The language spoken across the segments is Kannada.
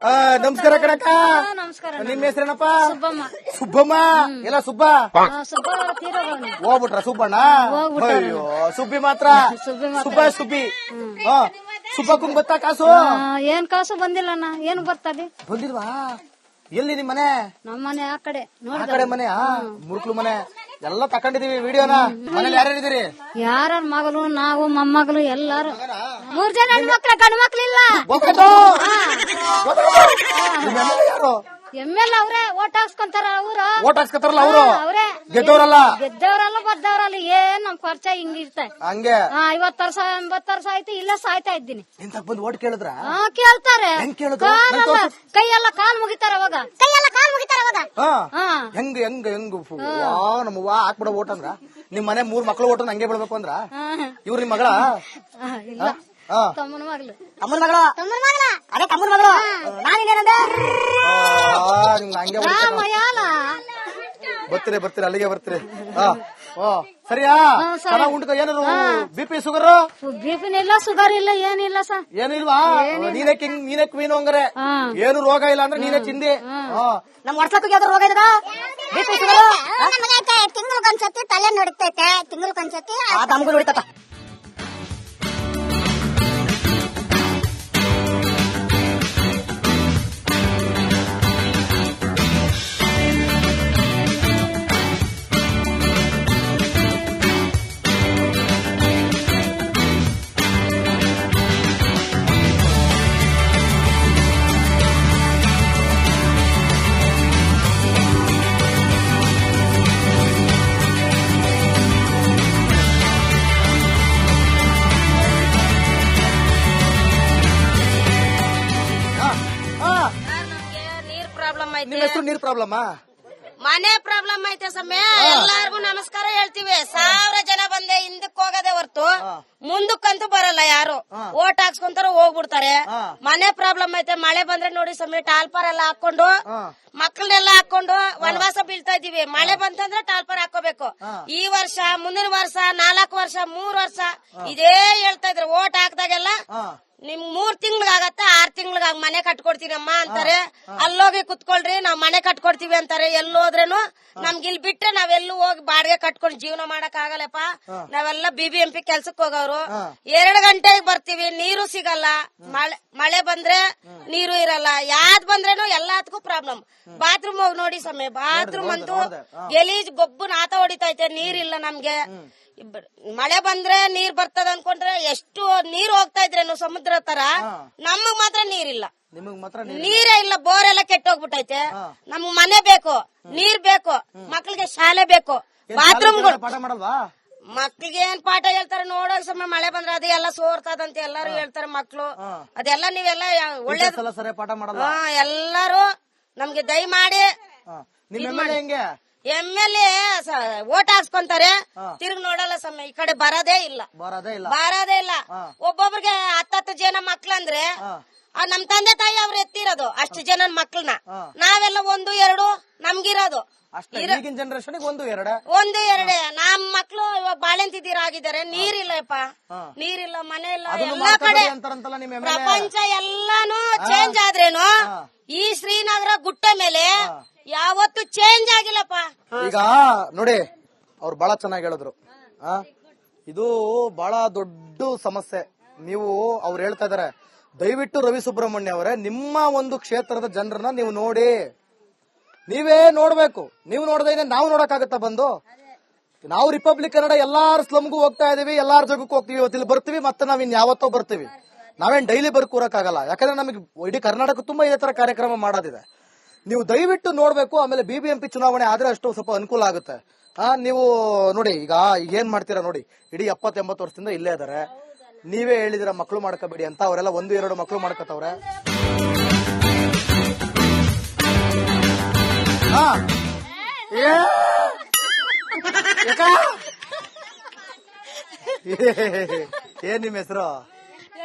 ನಮಸ್ಕಾರ ಕಣಕ್ಕ. ನಮಸ್ಕಾರ. ನಿಮ್ ಹೆಸರೇನಪ್ಪ? ಸುಬ್ಬಮ್ಮ. ಸುಬ್ಬಮ್ಮ. ಎಲ್ಲ ಸುಬ್ಬ ಹೋಗ್ಬಿಟ್ರ ಸುಬ್ಬಣ್ಣ? ಅಯ್ಯೋ ಸುಬ್ಬಿ ಮಾತ್ರ. ಸುಬ್ಬ ಸುಬ್ಬಿ. ಸುಬ್ಬಕ್ಕೂ ಗೊತ್ತಾ ಕಾಸು? ಏನ್ ಕಾಸು ಬಂದಿಲ್ಲ ಅಣ್ಣ. ಏನ್ ಬರ್ತದೆ? ಬಂದಿಲ್ವಾ? ಎಲ್ಲಿ ನಿಮ್ ಮನೆ? ನಮ್ಮ ಮನೆ ಆ ಕಡೆ. ಆ ಕಡೆ ಮನೆ? ಮುರುಕ್ಲು ಮನೆ ಎಲ್ಲ ತಕೊಂಡಿದೀವಿ ವಿಡಿಯೋನ. ಮನೇಲಿ ಯಾರ್ಯಾರಿದ್ದೀರಿ? ಯಾರ ಮಗಳು, ನಾವು, ಮೊಮ್ಮಗಳು ಎಲ್ಲಾರು. 3 ಜನ ಹೆಣ್ಮಕ್ಳ, ಗಂಡು ಮಕ್ಳಿಲ್ಲ. ಯಾರು? ಎಮ್ಮೆಲ್ ಅವ್ರೆ ಓಟ್ ಹಾಕ್ಸ್ಕೊಂತಾರ. ಅವ್ರು ಓಟ್ ಹಾಕ್ಸ್ಕೊತಾರಲ್ಲ ಅವರು? ಅವ್ರೆ ಗೆದ್ದವರಲ್ಲ ಬದ್ದವರಲ್ಲ. ಏನ್ ನಮ್ ಖರ್ಚ ಹಿಂಗಿರ್ತ. ಹಂಗೆ 50 ವರ್ಷ 80 ವರ್ಷ ಆಯ್ತು. ಇಲ್ಲ ಸಾಯ್ತಾ ಇದ್ದೀನಿ. ಇಂತ ಬಂದು ಓಟ್ ಕೇಳಿದ್ರ? ಕೇಳ್ತಾರೆ. ಕೈಯೆಲ್ಲ ಕಾಲ್ ಮುಗಿತಾರ ಅವಾಗ. ಹೆಂಗ್ ಹೆಂಗ್ ಹೆಂಗ್ ನಮ್ಮವ್ವ ಹಾಕ್ಬಿಡ ಓಟ್ ಅಂದ್ರ? ನಿಮ್ ಮನೆ 3 ಮಕ್ಳು ಓಟ್ ಹಂಗೆ ಬಿಡ್ಬೇಕು ಅಂದ್ರ? ಇವ್ರ ನಿಮ್ ಮಗಳ? ತಮ್ಮನ ಮಗಳು. ತಮ್ಮನ ಮಗಳು? ಅದೇ ತಮ್ಮನ ಮಗಳು. ನಾನೇನಂದೆ ಹಂಗೆ ಬರ್ತೀರಿ ಅಲ್ಲಿಗೆ ಬರ್ತೀರಿ. ಸರಿಯಾ? ಚೆನ್ನಾಗ್ ಉಂಟು. ಏನಾದ್ರು BP ಶುಗರ್? ಬಿಪಿನ ಇಲ್ಲ, ಶುಗರ್ ಇಲ್ಲ, ಏನಿಲ್ಲ ಸರ್. ಏನಿಲ್ವಾ? ನೀನೇ ಕಿಂಗ್, ನೀನೇ ಕ್ವೀನ್ ಹಂಗಾರೆ. ಏನು ರೋಗ ಇಲ್ಲ ಅಂದ್ರೆ ನೀನೇ ಚಿಂದಿ. ನಮ್ ವರ್ಷಕ್ಕೆ ಯಾವ್ದು ರೋಗ ಇದೆ? BP ಶುಗರ್ ತಿಂಗ್ಳಿಗೊಂದ್ಸತಿ ತಲೆ ನೋಡಿತೈತೆ. ತಿಂಗ್ಳಿಗೊಂದ್ಸತಿ ನಮಗೂ ನೋಡಿತತ್ತ. ನಿಮ್ ಹೆಸರು ನೀರ್ ಪ್ರಾಬ್ಲಮ್? ಮನೆ ಪ್ರಾಬ್ಲಮ್ ಐತೆ ಸಮಯ. ಎಲ್ಲಾರ್ಗು ನಮಸ್ಕಾರ ಹೇಳ್ತೀವಿ. 1000 ಜನ ಬಂದೆ ಹಿಂದಕ್ ಹೋಗದೆ ಹೊರ್ತು ಮುಂದಕ್ಕಂತೂ ಬರಲ್ಲ ಯಾರು. ಓಟ್ ಹಾಕ್ಸ್ಕೊಂತಾರ ಹೋಗ್ಬಿಡ್ತಾರೆ. ಮನೆ ಪ್ರಾಬ್ಲಮ್ ಐತೆ. ಮಳೆ ಬಂದ್ರೆ ನೋಡಿ ಸಮಯ ಟಾಲ್ಪರ್ ಎಲ್ಲ ಹಾಕೊಂಡು ಮಕ್ಕಳನ್ನೆಲ್ಲ ಹಾಕೊಂಡು ವನವಾಸ ಬೀಳ್ತಾ ಇದೀವಿ. ಮಳೆ ಬಂತಂದ್ರೆ ಟಾಲ್ಪರ್ ಹಾಕೋಬೇಕು. ಈ ವರ್ಷ, ಮುಂದಿನ ವರ್ಷ, 4 ವರ್ಷ, 3 ವರ್ಷ ಇದೇ ಹೇಳ್ತಾ ಇದ್ರು. ಓಟ್ ಹಾಕ್ದಾಗೆಲ್ಲ ನಿಮ್ 3 ತಿಂಗ್ಳಿಗಾಗತ್ತ, 6 ತಿಂಗ್ಳಿಗಾಗ ಮನೆ ಕಟ್ಕೊಡ್ತೀನಿ ಅಮ್ಮ ಅಂತಾರೆ. ಅಲ್ಲೋಗಿ ಕುತ್ಕೊಳ್ರಿ, ನಾವ್ ಮನೆ ಕಟ್ಕೊಡ್ತೀವಿ ಅಂತಾರೆ. ಎಲ್ಲೋದ್ರೇನು ನಮ್ಗೆ ಇಲ್ಲಿ ಬಿಟ್ರೆ ನಾವೆಲ್ಲೂ ಹೋಗಿ ಬಾಡಿಗೆ ಕಟ್ಕೊಂಡು ಜೀವನ ಮಾಡಕ್ ಆಗಲ್ಲಪ್ಪ. ನಾವೆಲ್ಲ BBMP ಕೆಲ್ಸಕ್ ಹೋಗೋರು. 2 ಗಂಟೆಗೆ ಬರ್ತೀವಿ, ನೀರು ಸಿಗಲ್ಲ. ಮಳೆ ಬಂದ್ರೆ ನೀರು ಇರಲ್ಲ. ಯಾವ್ದ್ ಬಂದ್ರೇನು ಎಲ್ಲದಕ್ಕೂ ಪ್ರಾಬ್ಲಮ್. ಬಾತ್ರೂಮ್ ಹೋಗಿ ನೋಡಿ ಸಮಯ. ಬಾತ್ರೂಮ್ ಅಂತೂ ಗಲೀಜ್ ಗೊಬ್ಬು ನಾತ ಹೊಡಿತೈತೆ. ನೀರಿಲ್ಲ ನಮ್ಗೆ. ಮಳೆ ಬಂದ್ರೆ ನೀರ್ ಬರ್ತದ ಅನ್ಕೊಂಡ್ರೆ ಎಷ್ಟು ನೀರ್ ಹೋಗ್ತಾ ಇದ್ರೇನು ಸಮುದ್ರ ತರ. ನಮಗ್ ಮಾತ್ರ ನೀರಿಲ್ಲ. ನೀರೇ ಇಲ್ಲ. ಬೋರ್ ಎಲ್ಲ ಕೆಟ್ಟೋಗ್ಬಿಟ್ಟೈತೆ. ನಮ್ಗ್ ಮನೆ ಬೇಕು, ನೀರ್ ಬೇಕು, ಮಕ್ಳಿಗೆ ಶಾಲೆ ಬೇಕು, ಬಾತ್ರೂಮ್ಗಳು. ಮಕ್ಳಿಗೆ ಏನ್ ಪಾಠ ಹೇಳ್ತಾರೆ ನೋಡೋ ಸಮಯ. ಮಳೆ ಬಂದ್ರೆ ಅದೇ ಎಲ್ಲ ಸೋರ್ತದಂತೆ ಎಲ್ಲಾರು ಹೇಳ್ತಾರೆ ಮಕ್ಳು. ಅದೆಲ್ಲ ನೀವೆಲ್ಲ ಒಳ್ಳೇದು ಎಲ್ಲಾರು ನಮ್ಗೆ ದಯಮಾಡಿ. MLA ಓಟ್ ಹಾಕ್ಸ್ಕೊಂತಾರೆ, ತಿರುಗಿ ನೋಡಲ್ಲ ಸಮಯ. ಈ ಕಡೆ ಬರೋದೇ ಇಲ್ಲ. ಒಬ್ಬೊಬ್ರಿಗೆ 10 ಜನ ಮಕ್ಳಂದ್ರೆ ನಮ್ ತಂದೆ ತಾಯಿ ಅವ್ರು ಎತ್ತಿರೋದು ಅಷ್ಟು ಜನ ಮಕ್ಳನ್ನ. ನಾವೆಲ್ಲ 1 2 ನಮ್ಗಿರೋದು. ಜನರೇಷನ್ 1 2 ನಮ್ ಮಕ್ಳು ಇವಾಗ ಬಾಳೆಂತಿದ್ದೀರ ಆಗಿದ್ದಾರೆ. ನೀರಿಲ್ಲಪ್ಪ, ನೀರಿಲ್ಲ, ಮನೆ ಇಲ್ಲ. ಎಲ್ಲಾ ಕಡೆ ಪ್ರಪಂಚ ಎಲ್ಲಾನು ಚೇಂಜ್ ಆದ್ರೇನು ಈ ಶ್ರೀನಗರ ಗುಟ್ಟ ಮೇಲೆ ಯಾವತ್ತು ಚೇಂಜ್ ಆಗಿಲ್ಲಪ್ಪ. ಈಗ ನೋಡಿ, ಅವ್ರು ಬಹಳ ಚೆನ್ನಾಗಿ ಹೇಳಿದ್ರು. ಇದು ಬಹಳ ದೊಡ್ಡ ಸಮಸ್ಯೆ. ನೀವು ಅವ್ರು ಹೇಳ್ತಾ ಇದಾರೆ, ದಯವಿಟ್ಟು ರವಿ ಸುಬ್ರಹ್ಮಣ್ಯ ಅವರೇ, ನಿಮ್ಮ ಒಂದು ಕ್ಷೇತ್ರದ ಜನರನ್ನ ನೀವು ನೋಡಿ, ನೀವೇ ನೋಡ್ಬೇಕು. ನೀವು ನೋಡ್ದೇನೆ ನಾವು ನೋಡಕ್ಕಾಗತ್ತಾ ಬಂದು? ನಾವು ರಿಪಬ್ಲಿಕ್ ಕನ್ನಡ ಎಲ್ಲಾರ ಸ್ಲಮ್ಗೂ ಹೋಗ್ತಾ ಇದೀವಿ, ಎಲ್ಲಾರ ಜಾಗಕ್ಕೂ ಹೋಗ್ತೀವಿ. ಇವತ್ತಿಲ್ಲಿ ಬರ್ತೀವಿ, ಮತ್ತೆ ನಾವ್ ಇನ್ ಯಾವತ್ತೋ ಬರ್ತೀವಿ. ನಾವೇನ್ ಡೈಲಿ ಬರ್ಕೂರಕ್ಕಾಗಲ್ಲ. ಯಾಕಂದ್ರೆ ನಮಗೆ ಇಡೀ ಕರ್ನಾಟಕ ತುಂಬಾ ಇದೇ ತರ ಕಾರ್ಯಕ್ರಮ ಮಾಡೋದಿದೆ. ನೀವು ದಯವಿಟ್ಟು ನೋಡ್ಬೇಕು. ಆಮೇಲೆ BBMP ಚುನಾವಣೆ ಆದ್ರೆ ಅಷ್ಟು ಸ್ವಲ್ಪ ಅನುಕೂಲ ಆಗುತ್ತೆ. ನೀವು ನೋಡಿ, ಈಗ ಏನ್ ಮಾಡ್ತೀರಾ ನೋಡಿ, ಇಡೀ 70-80 ವರ್ಷದಿಂದ ಇಲ್ಲೇ ಇದಾರೆ. ನೀವೇ ಹೇಳಿದಿರ ಮಕ್ಳು ಮಾಡ್ಕೋಬೇಡಿ ಅಂತ. ಅವರೆಲ್ಲ 1 2 ಮಕ್ಳು ಮಾಡ್ಕೋತವ್ರೆ. ಏನ್ ನಿಮ್ ಹೆಸರು?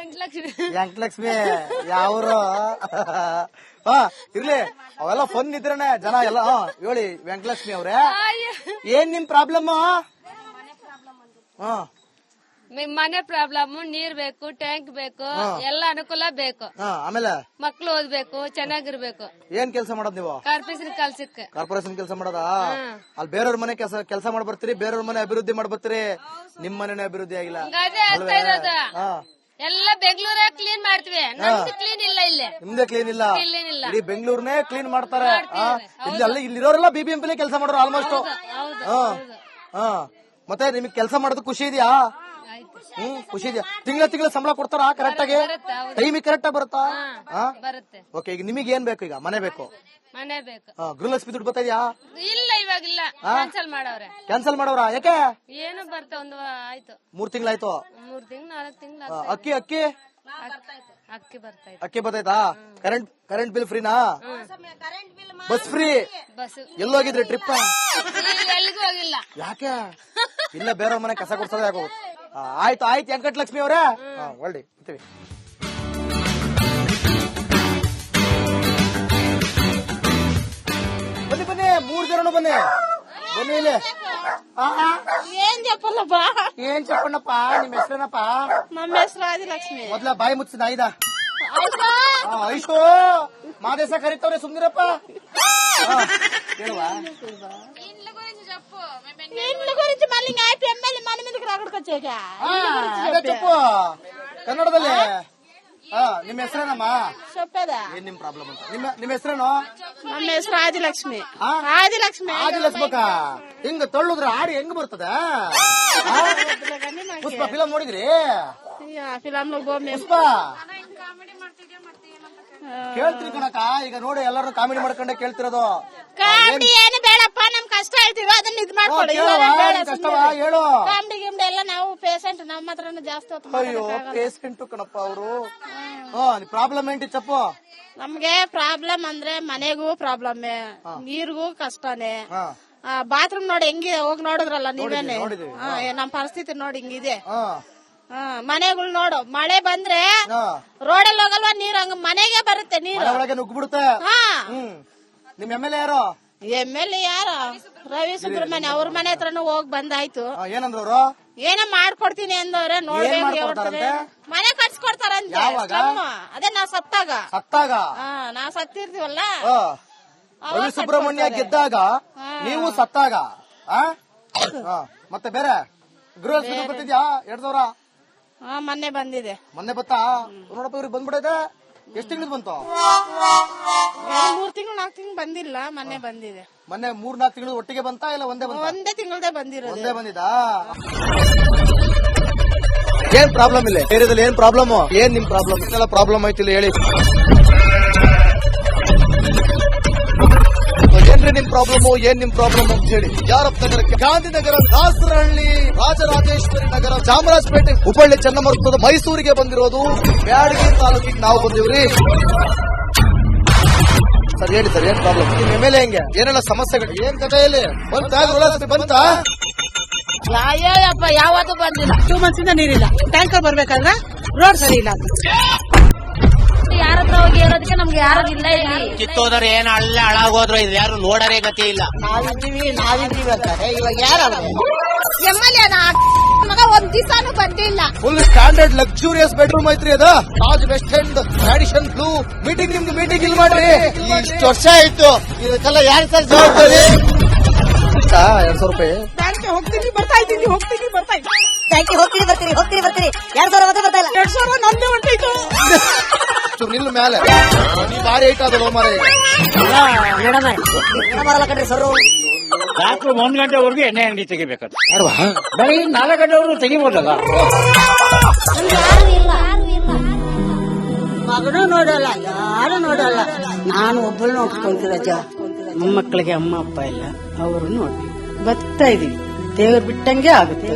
ವೆಂಕಟಲಕ್ಷ್ಮಿ. ಯಾವ್ರು? ಇರ್ಲಿ, ಅವೆಲ್ಲ ಫೋನ್ ಇದ್ರೇನೆ ಜನ ಎಲ್ಲ. ಹೇಳಿ ವೆಂಕಟಲಕ್ಷ್ಮಿ ಅವ್ರೆ, ಏನ್ ನಿಮ್ ಪ್ರಾಬ್ಲಮ್? ಮನೆ ಪ್ರಾಬ್ಲಮ್, ನೀರ್ ಬೇಕು, ಟ್ಯಾಂಕ್ ಬೇಕು, ಎಲ್ಲ ಅನುಕೂಲ ಬೇಕು. ಆಮೇಲೆ ಮಕ್ಳು ಓದ್ಬೇಕು, ಚೆನ್ನಾಗಿರ್ಬೇಕು. ಏನ್ ಕೆಲಸ ಮಾಡೋದ್ ನೀವು? ಕಾರ್ಪೊರೇಷನ್ ಕೆಲ್ಸಕ್ಕೆ. ಕಾರ್ಪೊರೇಷನ್ ಕೆಲಸ ಮಾಡೋದಾ? ಅಲ್ಲಿ ಬೇರೆಯವ್ರ ಮನೆ ಕೆಲಸ ಮಾಡಿ ಬರ್ತೀರಿ, ಬೇರೆಯವ್ರ ಮನೆ ಅಭಿವೃದ್ಧಿ ಮಾಡಿ ಬರ್ತೀರಿ, ನಿಮ್ ಮನೆ ಅಭಿವೃದ್ಧಿ ಆಗಿಲ್ಲ. ಅದೇ ಆಗ್ತಾ ಇರೋದು. ಎಲ್ಲ ಬೆಂಗಳೂರ ಕ್ಲೀನ್ ಮಾಡ್ತೀವಿ, ನಮ್ದು ಕ್ಲೀನ್ ಇಲ್ಲ. ಇಲ್ಲಿ ನಿಮ್ದೇ ಕ್ಲೀನ್ ಇಲ್ಲ, ಕ್ಲೀನ್ ಇಲ್ಲ. ಇಡೀ ಬೆಂಗಳೂರ್ನೇ ಕ್ಲೀನ್ ಮಾಡ್ತಾರೆ. ಇಲ್ಲಿರೋರೆಲ್ಲ BBMP ಕೆಲಸ ಮಾಡೋರು ಆಲ್ಮೋಸ್ಟ್. ಮತ್ತೆ ನಿಮಗ್ ಕೆಲಸ ಮಾಡೋದು ಖುಷಿ ಇದೆಯಾ? ಖುಷಿ ಇದೆಯಾ? ತಿಂಗಳ ಸಂಬಳ ಕೊಡ್ತಾರಾ ಕರೆಕ್ಟ್ ಆಗಿ? ಟೈಮಿಗೆ ಕರೆಕ್ಟ್ ಆಗಿ ಬರುತ್ತಾ? ಬರುತ್ತೆ. ಓಕೆ, ಈಗ ನಿಮಗೆ ಏನ್ ಬೇಕು? ಈಗ ಮನೆ ಬೇಕು, ಮನೆ ಬೇಕು. ಗೃಹಲಕ್ಷ್ಮಿ ದುಡ್ಡು ಬರ್ತಾ ಇದೆಯಾ? ಇಲ್ಲ, ಇವಾಗಿಲ್ಲ, ಕ್ಯಾನ್ಸಲ್ ಮಾಡವ್ರೆ. ಕ್ಯಾನ್ಸಲ್ ಮಾಡವ್ರ? ಯಾಕೆ? ಏನು ಬರ್ತಾ ಒಂದು ಆಯ್ತು, 3 ತಿಂಗಳಾಯ್ತು. 3 ತಿಂಗಳು 4 ತಿಂಗಳು. ಅಕ್ಕಿ ಅಕ್ಕಿ ಅಕ್ಕಿ ಬರ್ತಾ ಇತ್ತು. ಅಕ್ಕಿ ಬರ್ತೈತಾ? ಕರೆಂಟ್ ಬಿಲ್ ಫ್ರೀನಾ? Bus free? ಬಸ್ ಎಲ್ಲೋಗಿದ್ರಿ ಟ್ರಿಪ್? ಎಲ್ಲಿಗೂ ಹೋಗಿಲ್ಲ. ಯಾಕೆ? ಇಲ್ಲ, ಬೇರೆಯವ್ರ ಮನೆ ಕಸ ಕೊಡ್ಸೋದು ಯಾಕೆ? ಆಯ್ತು ವೆಂಕಟಲಕ್ಷ್ಮಿ ಅವರೇ, ಒಳ್ಳೆ ಬನ್ನಿ 3 ಜನನು ಬನ್ನಿ ಇಲ್ಲಿ. ಏನ್ చెప్పಲ್ಲಪ್ಪ? ಏನ್ చెప్పಣ್ಣಪ್ಪ? ನಿಮ್ ಹೆಸರೇನಪ್ಪ? ನಮ್ಮ ಹೆಸರು ಆದಿಲಕ್ಷ್ಮಿ. ಮೊದ್ಲ ಬಾಯಿ ಮುಚ್ಚಿ ನಾಯಿದ ಐಶೋ ಮಾದೇಶ ಕರಿತವ್ರೆ, ಸುಮ್ನಿರಪ್ಪ. ಹೇಳುವ ఇండ్ల గురించి మళ్ళీ ఎమ్మెల్యే మన మీదకి రాకూడకొచ్చాక చెప్పು ಕನ್ನಡದಲ್ಲಿ. ನಿಮ್ ಹೆಸರೇನಮ್ಮ? చెప్పేదా? ಏನ್ ನಿಮ್ ಪ್ರಾಬ್ಲಮ್ ಅಂತ? ನಿಮ್ ಹೆಸರೇನು? ನಮ್ಮ ಹೆಸರು ಆದಿಲಕ್ಷ್ಮಿ. ಆದಿಲಕ್ಷ್ಮಿ ಆದಿಲಕ್ಷ್ಮಕ್ಕ ಹಿಂಗ ತೊಳ್ಳುದ್ರ ಹಾಡಿ ಹೆಂಗ್ ಬರ್ತದ? ಪುಷ್ಪ ಫಿಲಂ ನೋಡಿದ್ರಿ? ಫಿಲಂ ಪುಷ್ಪ ಕೇಳ್ತೀರಿ ಕಣಕ. ಈಗ ನೋಡಿ, ಎಲ್ಲರೂ ಕಾಮಿಡಿ ಮಾಡ್ಕೊಂಡೆ ಕೇಳ್ತಿರೋದು. ಕಾಮಿಡಿ ಏನು ಬೇಡಪ್ಪ, ನಮ್ ಕಷ್ಟ ಹೇಳ್ತೀವಿ, ಅದನ್ನ ಇದ್ ಮಾಡ್ಕೊಳ್ಳಿ. ಹೇಳು. ಕಾಮಿಡಿ ಗಿಮ್ಡಿ ಎಲ್ಲ ನಾವು ಪೇಷಂಟ್, ನಮ್ಮ ಹತ್ರನು ಜಾಸ್ತಿ ಹೊತ್ತು. ಅಯ್ಯೋ, ಪೇಷಂಟ್ ಕಣಪ್ಪ ಅವರು. ಪ್ರಾಬ್ಲಮ್ ఏంటి చెప్పు? ನಮ್ಗೆ ಪ್ರಾಬ್ಲಮ್ ಅಂದ್ರೆ ಮನೆಗೂ ಪ್ರಾಬ್ಲಮ್, ನೀರಿಗೂ ಕಷ್ಟನೇ. ಬಾತ್ರೂಮ್ ನೋಡಿ ಹೆಂಗಿದೆ, ಹೋಗಿ ನೋಡಿದ್ರಲ್ಲ ನೀವೇನೆ. ನಮ್ ಪರಿಸ್ಥಿತಿ ನೋಡಿ ಹಿಂಗಿದೆ. ಮನೆಗಳು ನೋಡು, ಮಳೆ ಬಂದ್ರೆ ರೋಡಲ್ಲಿ ಹೋಗಲ್ವಾ ನೀರ್, ಹಂಗ ಮನೆಗೆ ಬರುತ್ತೆ ನೀರು, ಒಳಗೆ ನುಗ್ಗಿಬಿಡುತ್ತೆ. ನಿಮ್ MLA ಯಾರು? MLA ಯಾರು? ರವಿ ಸುಬ್ರಹ್ಮಣ್ಯ. ಅವ್ರ ಮನೆ ಹತ್ರನು ಹೋಗ್ ಬಂದಾಯ್ತು. ಏನಂದ್ರು ಅವರು? ಏನೋ ಮಾಡ್ಕೊಡ್ತೀನಿ ಅಂದವ್ರೆ. ನೋಡ್ಬೇಕು, ಮನೆ ಕಟ್ಸ್ಕೊಡ್ತಾರಂತೆ. ಅದೇ ನಾವ್ ಸತ್ತಾಗ ನಾವ್ ಸತ್ತಿರ್ತೀವಲ್ಲ. ರವಿ ಸುಬ್ರಹ್ಮಣ್ಯ ಗೆದ್ದಾಗ, ನೀವು ಸತ್ತಾಗ. ಮತ್ತೆ ಬೇರೆ ಗೃಹಲಕ್ಷ್ಮಿ ಬರ್ತಿದ್ಯಾ? 2000 ಮೊನ್ನೆ ಬಂದಿದೆ. ಮೊನ್ನೆ ಬತ್ತಾ? ನೋಡಪ್ಪ, ಇವ್ರಿಗೆ ಬಂದ್ಬಿಡೈತೆ. ಎಷ್ಟ್ ತಿಂಗಳು ಬಂತು? 3 ತಿಂಗಳು 4 ತಿಂಗಳು ಬಂದಿಲ್ಲ, ಮೊನ್ನೆ ಬಂದಿದೆ. ಮೊನ್ನೆ 3-4 ತಿಂಗಳು ಒಟ್ಟಿಗೆ ಬಂತಾ ಇಲ್ಲ ಒಂದೇ ಬಂತ? ಒಂದೇ ತಿಂಗಳದೇ ಬಂದಿರೋದು. ಒಂದೇ ಬಂದಿದಾ? ಏನ್ ಪ್ರಾಬ್ಲಮ್ ಇಲ್ಲ ಏರಿಯಾದಲ್ಲಿ? ಏನ್ ಪ್ರಾಬ್ಲಮ್? ಏನ್ ನಿಮ್ ಪ್ರಾಬ್ಲಮ್? ಇದೆಲ್ಲ ಪ್ರಾಬ್ಲಮ್ ಆಯ್ತಿಲ್ಲ ಹೇಳಿ. ಏನ್ರಿ ನಿಮ್ ಪ್ರಾಬ್ಲಮ್? ಏನ್ ನಿಮ್ ಪ್ರಾಬ್ಲಮ್ ಅಂತ ಹೇಳಿ. ಯಾರಪ್ಪ ನಗರಕ್ಕೆ? ಗಾಂಧಿನಗರ, ದಾಸರಹಳ್ಳಿ, ರಾಜರಾಜೇಶ್ವರಿ ನಗರ, ಚಾಮರಾಜಪೇಟೆ, ಹುಬ್ಬಳ್ಳಿ, ಚನ್ನಮರುತ್ತದ, ಮೈಸೂರಿಗೆ ಬಂದಿರೋದು. ಬ್ಯಾಡಗಿ ತಾಲೂಕಿಗೆ ನಾವು ಬಂದಿವ್ರಿ. ಸರ್ ಹೇಳಿ ಸರ್, ಏನ್ ಪ್ರಾಬ್ಲಮ್? ನಿಮ್ MLA ಹೆಂಗೆ? ಏನೆಲ್ಲ ಸಮಸ್ಯೆಗಳು? ಏನ್ ಕಥೆಯಲ್ಲಿ ಬಂತಾ? ಅಯ್ಯಪ್ಪ, ಯಾವತ್ತೂ ಬಂದಿಲ್ಲ. 2 months ಇಂದ ನೀರಿಲ್ಲ. ಟ್ಯಾಂಕರ್ ಬರ್ಬೇಕಾದ್ರೆ ರೋಡ್ ಸರಿ ಇಲ್ಲ. ಯಾರ ಹತ್ರ ಹೋಗಿ ಹೇಳೋದಕ್ಕೆ ನಮ್ಗೆ ಯಾರು ಇಲ್ಲ. ಕಿತ್ತೋದ್ರೆ ಏನ್ ಅಲ್ಲ ಹಾಳಾಗೋದ್ರು ಇದು ಯಾರು ನೋಡರೇ ಗತಿ ಇಲ್ಲ. ನಾವಿದ್ದೀವಿ ಅಂತಾರೆ. ಇವಾಗ ಯಾರು MLA ಮಗ ಒಂದ್ ದಿವಸನೂ ಬಂದಿಲ್ಲ. ಫುಲ್ ಸ್ಟ್ಯಾಂಡರ್ಡ್ ಲಕ್ಸುರಿಯಸ್ ಬೆಡ್ರೂಮ್ ಐತ್ರಿ ಅದು. Taj West End tradition blue. ನಿಮ್ದು ಮೀಟಿಂಗ್ ಇಲ್ಲಿ ಮಾಡ್ರಿ. ಇಷ್ಟು ವರ್ಷ ಆಯ್ತು, ಇದಕ್ಕೆಲ್ಲ ಯಾರು ಸರ್ ಜವಾಬ್ದಾರಿ? 2,000 ರೂಪಾಯಿ ಬ್ಯಾಂಕ್ಗೆ ಹೋಗ್ತೀನಿ ಬರ್ತಾ ಇದ್ದೀನಿ. ಬ್ಯಾಂಕಿಗೆ ಹೋಗ್ತೀರಿ ಬರ್ತೀರಿ 2,000 ಮತ್ತೆ ಬರ್ತಾ ಇಲ್ಲ. 2,000 ನಂದೇ ಹೊಂಟೈತು. ನಿಲ್ಲು ಮೇಲೆ ಭಾರಿ ಐಟ್ ಆದಲ್ಲ ಮಾರ. ಬರಲ್ಲ ಕಣ್ರಿ ಸರ್. ರಾತ್ರಿ 1 ಗಂಟೆವರೆಗೂ ಎಣ್ಣೆ ಅಂಗಡಿ ತೆಗಿಬೇಕಾದ್ರೆ ಬೆಳಗ್ಗೆ 4 ಗಂಟೆವರೆಗೂ ತೆಗಿಬೋದಲ್ಲ. ಮಗನೂ ನೋಡಲ್ಲ, ಯಾರು ನೋಡಲ್ಲ. ನಾನು ಒಬ್ಬಳು ನೋಡ್ಕೊಂತೀರಜ್ಜ. ಮೊಮ್ಮಕ್ಕಳಿಗೆ ಅಮ್ಮ ಅಪ್ಪ ಇಲ್ಲ, ಅವರು ನೋಡಿ ಬದುಕ್ತಾ ಇದೀವಿ. ದೇವ್ರು ಬಿಟ್ಟಂಗೆ ಆಗುತ್ತೆ.